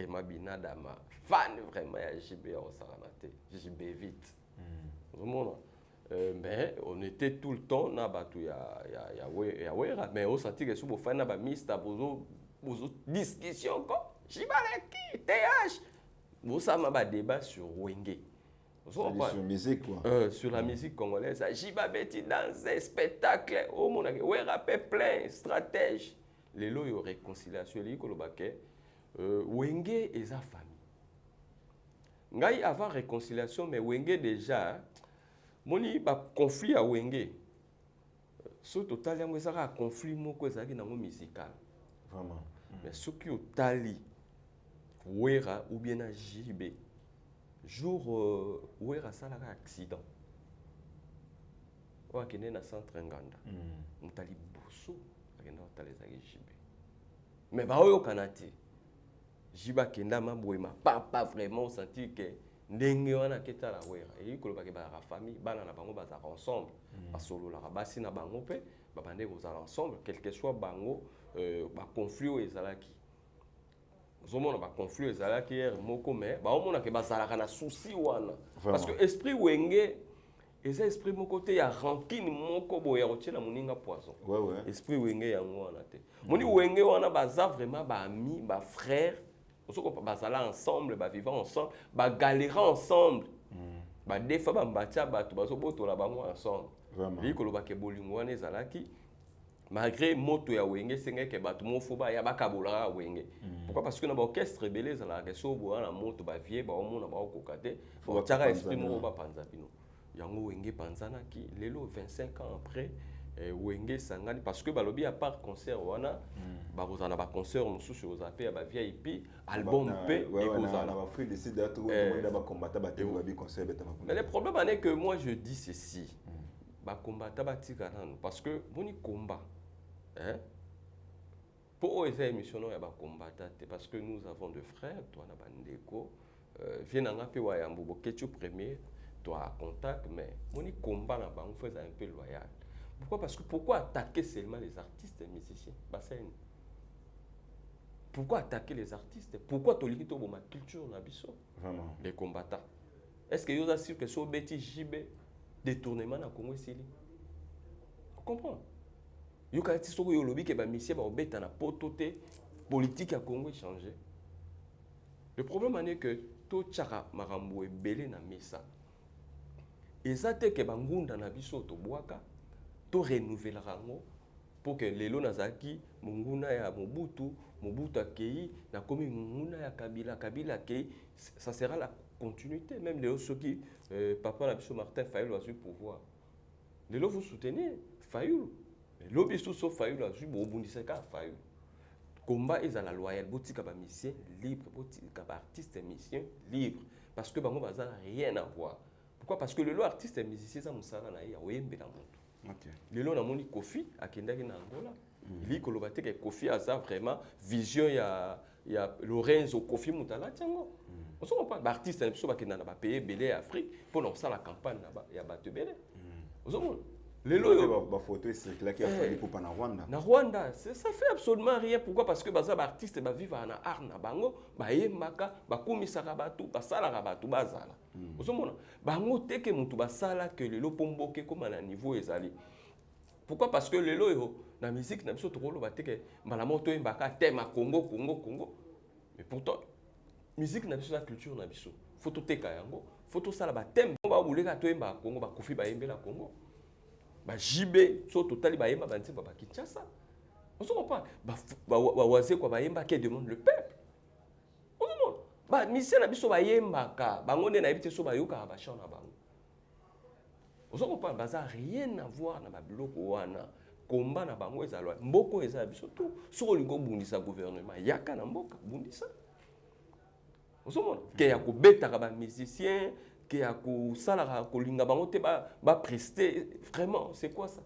ma binada ma fan vraiment ya JB au saranate JB vite vraiment mais on était tout le temps na batu ya wera mais on sentit que sous bo fan na ba mista bozo discussion ko jibaleki TH bo ça ma ba débat sur Wenge. sur musique quoi. Sur la musique congolaise, Jiba Beti dans un spectacle, au monde, ouais rappé plein, stratège. Les lois de réconciliation, les kolobake, Wenge et sa famille. Ngai avant réconciliation, mais Wenge déjà, moni ba conflit à Wenge. Ce total, il y a un conflit moko ezaki nango musical. Vraiment. Mais ce qui au tali, Wera ou bien à JB. Jour où il y a un accident, il y a un centre Nganda. Il y a un bosso, il y a un JB. Mais il y a un Kanati. JB Kenda Mabouema, pas vraiment senti que Nengewana Ketala Wera. Et il y a la famille, Banana Bango Bazar ensemble. Parce que la Bassina Bango Pe, Babande Bazar ensemble, quel que soit Bango, conflit ou Ezalaki. ozomona ba conflit ezalaki hier moko mais ba omona ke bazalaka na souci wana parce que esprit wenge eza esprit moko te ya rancune moko boye ya kotiela moninga poison. Esprit wenge yango wana te moni wenge wana baza vraiment ba amis ba frères osoko bazala ensemble ba vivant ensemble ba galérer ensemble ba defa ba mbatia bato bazobotola bango ensemble likoloba ke bolingo wana ezalaki malgré moto ya wenge senga ke bato mofuba ya bakabola wenge pourquoi parce que na ba orchestre belé za la keso bo na moto ba vie ba omona ba okokate fo tchaka esprit mo ba panza bino yango wenge panzana ki lelo 25 ans après wenge sangani parce que balobi à part concert wana ba kozana ba concert mususu ozape ba VIP album pe ekozana ba free de sida to moida ba combattre ba te ba bi concert beta. Mais le problème est que moi je dis ceci ba combattre ba tikana parce que boni combat hein pour esa émission ya ba combattre parce que nous avons deux frères toi na bandeko vienanga pe wa yambo boketu premier toi contact mais moni combat na bango faut un peu loyal. Pourquoi? Parce que pourquoi attaquer seulement les artistes et musiciens? Pourquoi attaquer les artistes? Pourquoi tolingi to ma culture na biso? Vraiment. Les combattants. Est-ce que vous assurez que so beti JB détournement na Congo sili? Vous comprenez? Yo kati soko yo lobi ke ba missie ba obeta na potote politique à Congo changé. Le problème est que to tchaka marambo ebele na mesa. Ezate ke bangunda na biso to boaka to renouveler rango pour que lelo nazaki munguna ya Mobutu akei na komi munguna ya Kabila akei, ça sera la continuité même lelo soki papa na biso Martin Fayulu a su pouvoir lelo vous soutenez Fayulu lelo biso so Fayulu a su bobundisaka Fayulu combat ezala loyal botika ba mission libre botika ba artiste mission libre parce que bango bazala rien à voir. Pourquoi? Parce que le artiste et musicien ça musala na ya oyembe na moto. OK. Lelo na moni Kofi akendaki na Angola. Il kolobate ke Kofi aza vraiment vision ya Lorenzo Kofi Mutala tiango. On se comprend ba artiste na biso bakenda na ba pays belé Afrique pour na sala campagne na ba ya bato belé. On se comprend. Lelo yo ba photo circulaire qui a fallu pour na Rwanda. Na Rwanda, ça fait absolument rien. Pourquoi? Parce que baza ba artiste ba vivre na art na bango, ba yemaka, ba komisaka batu, ba sala batu bazala. Ozomona bango teke mutu basala que lelo pomboke comme na niveau ezali. Pourquoi? Parce que lelo yo na musique na biso tokolo bateke mbala moto embaka tema Congo. Mais pourtant musique na biso la culture na biso. Photo teka yango, photo sala ba thème ba buleka to emba Congo ba Kofi ba yembela Congo. Ba JB so totali ba yemba banti ba Kinshasa. On se comprend ba waze kwa ba yemba qui demande le peuple. Ba mission na biso ba yembaka bango nde na yebite so ba yoka ba chant na bango. Ozo comprendre baza rien à voir na ba biloko wana combat na bango ezalwa mboko eza biso tout so lingo bundisa gouvernement yaka na mboka bundisa. Ozo mona ke ya ko beta ka ba musicien ke ya ko sala ko linga bango te ba prester vraiment c'est quoi ça?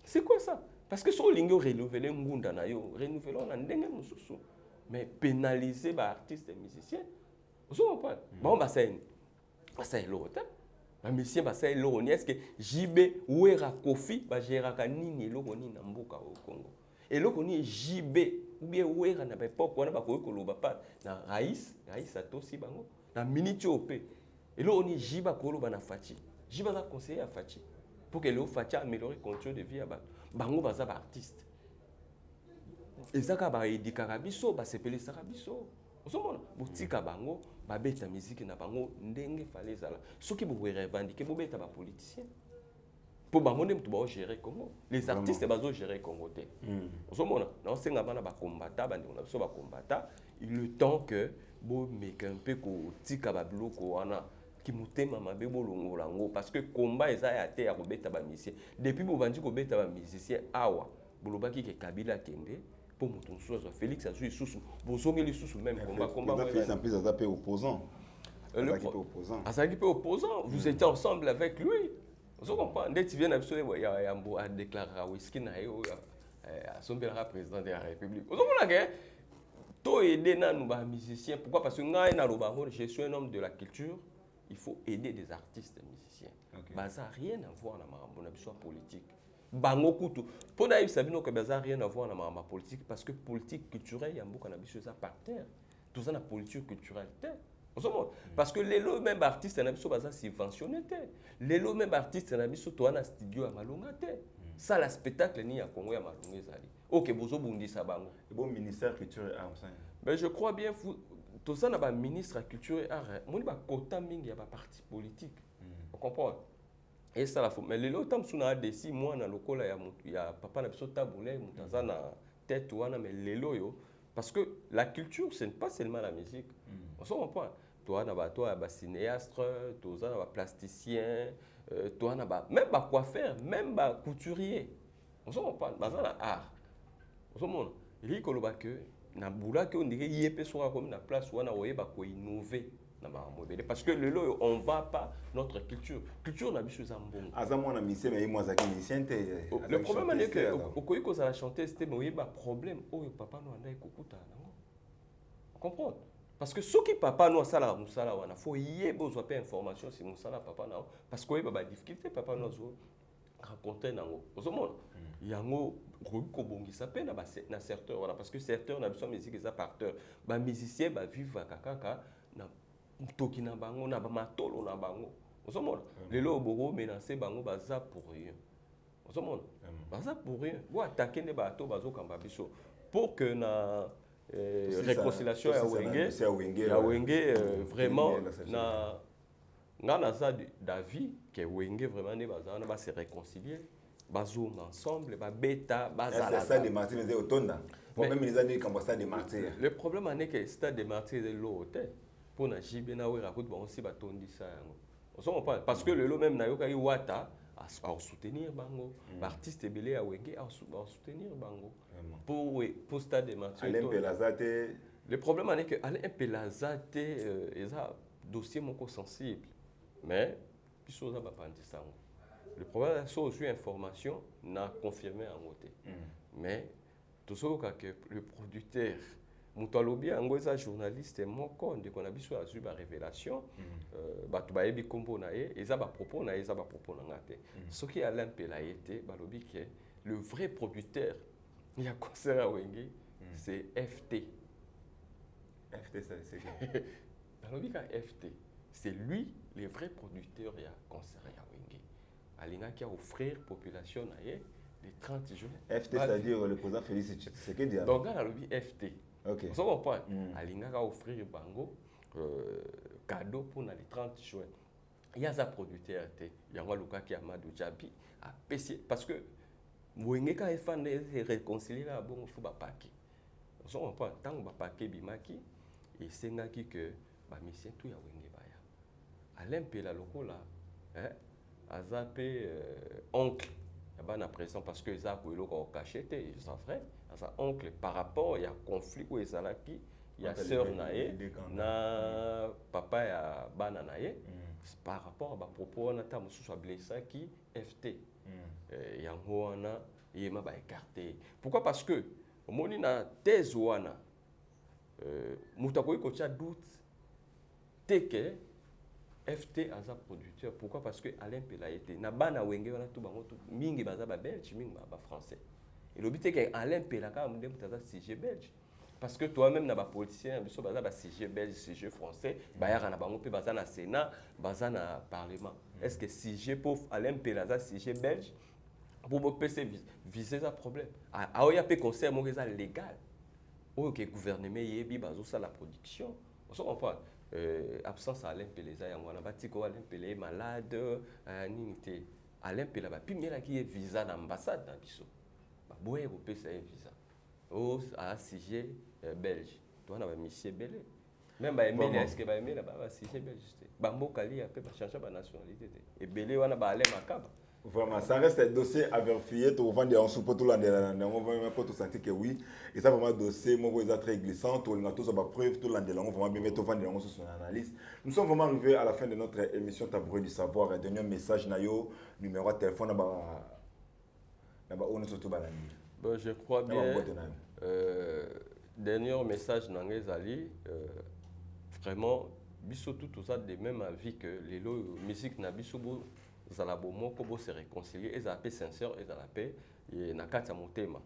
C'est quoi ça? Parce que so lingo renouveler ngunda na yo renouveler na ndenge mususu. Mais pénaliser les artistes et musiciens, vous comprenez? Bon, c'est l'autre. Les musiciens, c'est l'autre. Est-ce que JB ou Kofi va gérer nini l'oroni na mboka au Congo? Et l'oroni JB ou bien ou na l'époque on a pas koloba pas na Raïs a aussi bango na minute op. Et l'oroni JB koloba na Fati. JB va conseiller à Fati pour que le Fati améliore le contrôle de vie à bango baza ba artiste. Ezaka ba edikaka biso ba sepeli saka biso ozomona botika bango ba beta musique na bango ndenge fallait zala soki bo revendiquer bo beta ba politicien pour bango ndem to ba gérer Congo les artistes bazo gérer Congo te ozomona na senga bana ba combattant ba ndeko na biso ba combattant il le temps que bo meka un peu ko tika ba bloko wana ki mutema mabe bolongola ngo parce que combat eza ya te ya ko beta ba musicien depuis bo bandi ko beta ba musicien awa bolobaki ke Kabila kende pour mon chose Félix a joué sous bozongi les sous même combat Félix en plus a tapé opposant opposant vous étiez ensemble avec lui vous comprenez dès que tu viens absolument a déclaré whisky na yo a sombela président de la République vous comprenez que to aider na nous ba musiciens pourquoi parce que ngai na lobango je suis un homme de la culture il faut aider des artistes et musiciens ça n'a rien à voir na marambo na biso politique bango kutu pour na sabino que bazar rien à voir na ma politique parce que politique culturelle ya mboka na biso ça par terre tout ça na politique culturelle terre parce que les lots même artistes na biso baza subventionné les lots même artistes na biso to na studio ya malonga ça la spectacle ni ya Congo ya malonga ezali OK bozo bundisa bango bon ministère culture et arts mais je crois bien tout ça na ba ministre culture et art moni ba quota mingi ya ba parti politique on comprend. Et ça la faut mais les lots tam suna desi moi na lokola ya papa na biso tabule mutaza na tête wana mais les lots yo parce que la culture ce n'est pas seulement la musique on s'en comprend toi na ba cinéaste toi na ba plasticien toi na ba même ba coiffeur même ba couturier on s'en comprend baza na art on s'en monde il koloba que na bula que on dirait yepé sera comme na place wana oyeba ko innover. Parce que le lot, on ne va pas notre culture. Culture, on a vu ce zambon. Le problème est que, au Koyi, quand ça a chanté, c'était un problème. Oh, papa, nous, on a écouté. Vous comprenez? Parce que ceux qui papa, nous, ça, il faut y avoir besoin d'informations sur ça, papa, nous. Parce qu'il y a des difficultés, papa, nous, raconter. Vous comprenez? Il y a un qui s'appelle na certain. Parce que certain, on a besoin de musique, ça parteur. Les musiciens vivent à Kakaka. Toki na bango na ba matolo na bango osomona lelo bogo menacer bango baza pour rien osomona baza pour rien bo attaquer ne bato bazo kamba biso pour que na réconciliation ya wenge vraiment na ngana za d'avis que wenge vraiment ne baza na ba se réconcilier bazo ensemble ba beta bazala ça de martyrs de otonda même les années quand ça de martyrs le problème est que stade de martyrs de l'hôtel pour na jibe na we raconte bon aussi batondi ça on s'en parle parce que le lot même na yoka wata à soutenir bango artiste belé à wenge à soutenir bango pour stade de match Alain Pelazate le problème est que Alain Pelazate ils a dossier moko sensible mais puis ça va pas dire ça le problème c'est aussi information n'a confirmé en côté mais tout ça que le producteur Moutalobi ango eza journaliste moko ndeko na biso azui ba révélation bato bayebi kombo na ye eza ba propos na ye eza ba propos na ngate soki Alain Pelazate balobi que le vrai producteur il y a concert à Wenge c'est FT ça c'est quoi balobi ka FT c'est lui le vrai producteur il y a concert à Wenge alinga ki a offrir population na ye les 30 jours FT c'est-à-dire le président Félix Tshisekedi donc là balobi FT. Okay. Vous comprenez? Alinga va offrir bango cadeau pour les 30 juin. Il y a un producteur, il y a un Luka qui a Amadou Djabi à PC parce que Wenge ka efande réconcilier à bon faut ba paquet. Vous comprenez? Tant ba paquet bimaki et sengaki que ba mission tout ya Wenge baya. Alain Pela lokola azape oncle ya bana présent parce que ça ko loko caché té ça vrai. Ça oncle par rapport il y a conflit où ezalaki il y a sœur nae na papa ya bana nae par rapport à ba propos na ta mususu blessa qui FT yango wana yema ba écarté pourquoi parce que moni na thèse wana mutako iko cha doute teke FT aza producteur pourquoi parce que Alain Pelazate na bana wenge wana tout bango tout mingi baza ba belge mingi ba français. Et le but est qu'Alain Pelaka a un CG belge. Parce que toi-même, tu as des politiciens, tu as des CG belge, CG français, tu as des Sénat, tu as des Parlement. Est-ce que CG pour Alain Pelaka, CG belge, pour viser ce problème? Il y a un conseil légal. Le gouvernement a la production. On comprend. Absence à Alain Pelaka, Alain Pelaka est malade, Alain Pelaka, puis il y a un visa d'ambassade dans le boye vous payez un visa au CG belge toi na ba monsieur belé même ba aimer est-ce que ba aimer là ba CG belge ba mbokali après ba changer ba nationalité et belé wana ba aller makaba vraiment ça reste un dossier à vérifier tout vendre en sous tout l'andela on va même pas tout sentir que oui et ça vraiment dossier moi vous êtes très glissant tout on a tous ba preuve tout l'andela on va bien tout vendre en sous son analyse nous sommes vraiment arrivés à la fin de notre émission Tabouret du savoir et dernier message nayo numéro de téléphone bon, je crois bien. Dernier message Nangé Zali, vraiment, biso tout ça de même avis que les musique na biso zala bomoko bo se réconcilier et za paix sincère et za la paix et na kati ya motema.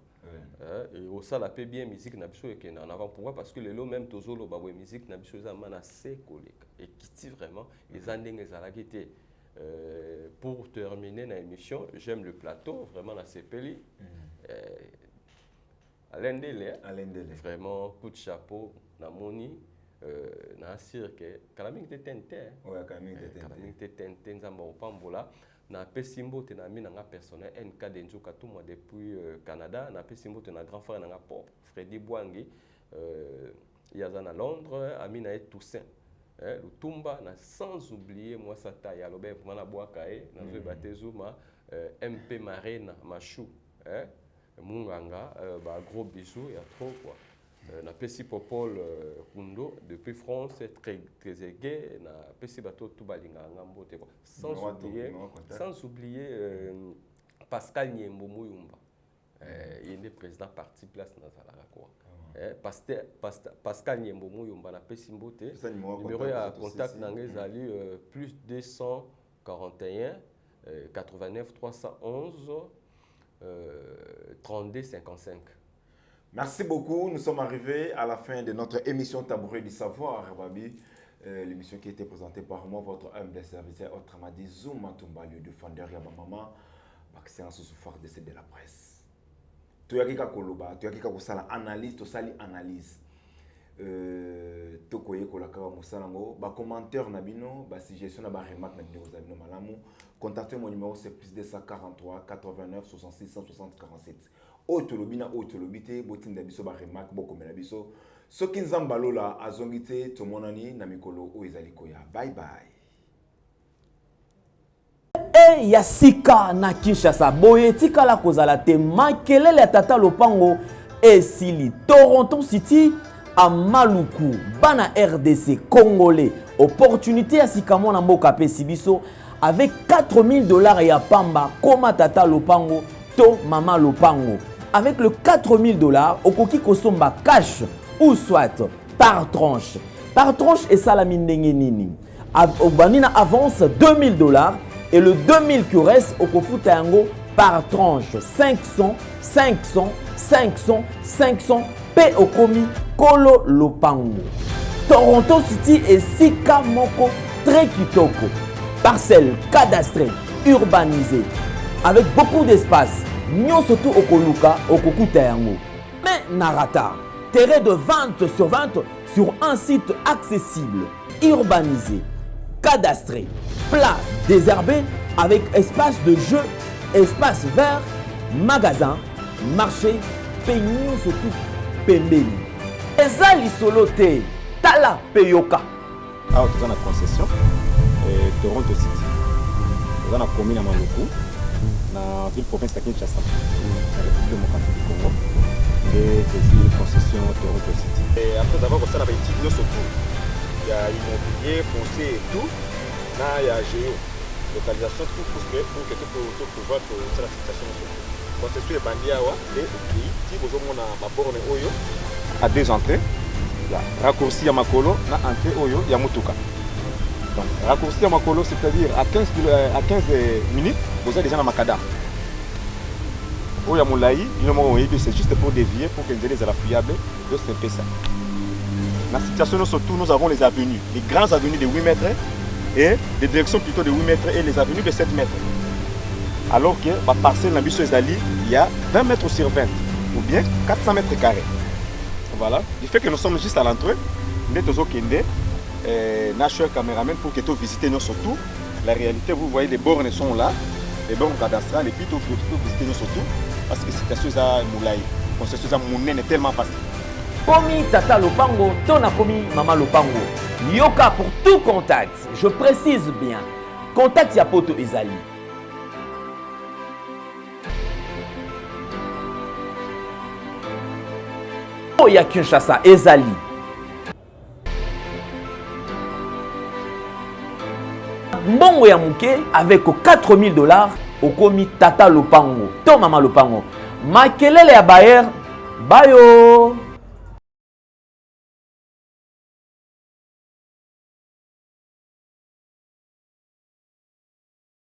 Et au ça la paix bien musique na biso et en avant pourquoi parce que le lot même tozolo ba musique na biso za mana se koleka et qui vraiment les andenge za la guité. Pour terminer l'émission, j'aime le plateau, vraiment la CPLI. Alain Dele, vraiment coup de chapeau, na moni, na cirque, kalaming te tente. Ouais, kalaming te tente, nzamba opambola. Na pesimbo te na mina nga personnel NK Denzo Katuma depuis Canada, na pesimbo te na grand frère na nga pop Freddy Bwangi, yazana Londres, Amina et Toussaint. Lutumba, sans oublier moi ça taille alors ben pour la boakae na zo batezuma MP Marina Machou Munganga ba gros bisous il y a trop quoi na pesi popol Kundo depuis France très aigué na pesi bato tout balinga ngambote quoi sans oublier Pascal Nyembo Muyumba il est président parti place na Zalara quoi. Pascal Nyembo Muyumba na Pesimbote numéro à contact nangezali plus 241 89 311 32 55. Merci beaucoup. Nous sommes arrivés à la fin de notre émission Tabouret du Savoir, Babi. L'émission qui a été présentée par moi, votre humble serviteur, autrement dit Zouma Tumba, le défendeur Yabamama, vaccin sous phare de la presse. Tu as quelque koloba, tu as quelque kosala analyse, tu sali analyse. Tokoye kolaka ba musalango, ba commentaire na bino, ba suggestion na ba remarque na bino zabino malamu. Contactez mon numéro c'est plus 243 89 66 160 47. Otolobina otolobite botinda biso ba remarque boko mela biso. Soki nzamba lola azongite to monani na mikolo o ezali koya. Bye bye. Ya sika na Kinshasa boye tikala kozala te makelele ya tata lopango esili Toronto City a Maluku bana RDC congolais opportunité ya sika mona mboka pesi biso avec $4000 ya pamba koma tata lopango to mama lopango avec le $4000 okoki kosomba cash ou soit par tranche et salami ndenge nini obanina avance $2000 et le 2000 qui reste au Kofuta Yango par tranche 500, 500, 500, 500 P au komi Kolo Lopango. Toronto City et Sika Moko très kitoko. Parcelle cadastrée, urbanisée, avec beaucoup d'espace. Nyon surtout au Koluka, au Kokuta Yango. Mais Narata, terrain de vente sur un site accessible, urbanisé, cadastré, plat, désherbé, avec espace de jeu, espace vert, magasin, marché, peignon surtout, pembeni. Ezali solote, tala peyoka. Alors, tu as une concession, Toronto City. Tu as une commune à Maluku, dans la ville province de Kinshasa, dans la République démocratique du Congo. Et une concession Toronto City. Et après avoir fait la bêtise, surtout, il y a immobilier, foncier et tout. Il y a géo, localisation, tout pour que tu puisses pouvoir la situation. Concession est bandit et si vous avez ma borne Oyo, à 2 entrées, raccourci à Makolo, na entrée Oyo, il y a Mutuka. Donc, raccourci à Makolo, c'est-à-dire à 15 minutes, vous avez déjà dans Makada. Oya Moulaï, c'est juste pour dévier, pour que les élèves soient fiables, de c'est un peu ça. Dans la situation, surtout, nous avons les avenues, les grandes avenues de 8 mètres et des directions plutôt de 8 mètres et les avenues de 7 mètres. Alors que la parcelle Nabiso Ezali, il y a 20 mètres sur 20 ou bien 400 mètres carrés. Voilà. Du fait que nous sommes juste à l'entrée, nous sommes National Cameraman pour que tu visites nous surtout. La réalité, vous voyez, les bornes sont là, les bornes cadastrales, et puis tu peux visiter nous surtout parce que c'est quelque chose à Moulaï. C'est chose à Mounen est tellement facile. Komi Tata Lopango, Tona Komi Mama Lopango. Yoka pour tout contact. Je précise bien. Contact Yapoto Ezali. Oya Kinshasa Ezali. Mbongo ya muke avec $4000 au Komi Tata Lopango. To Mama Lopango. Makelele ya Bayer. Bayo.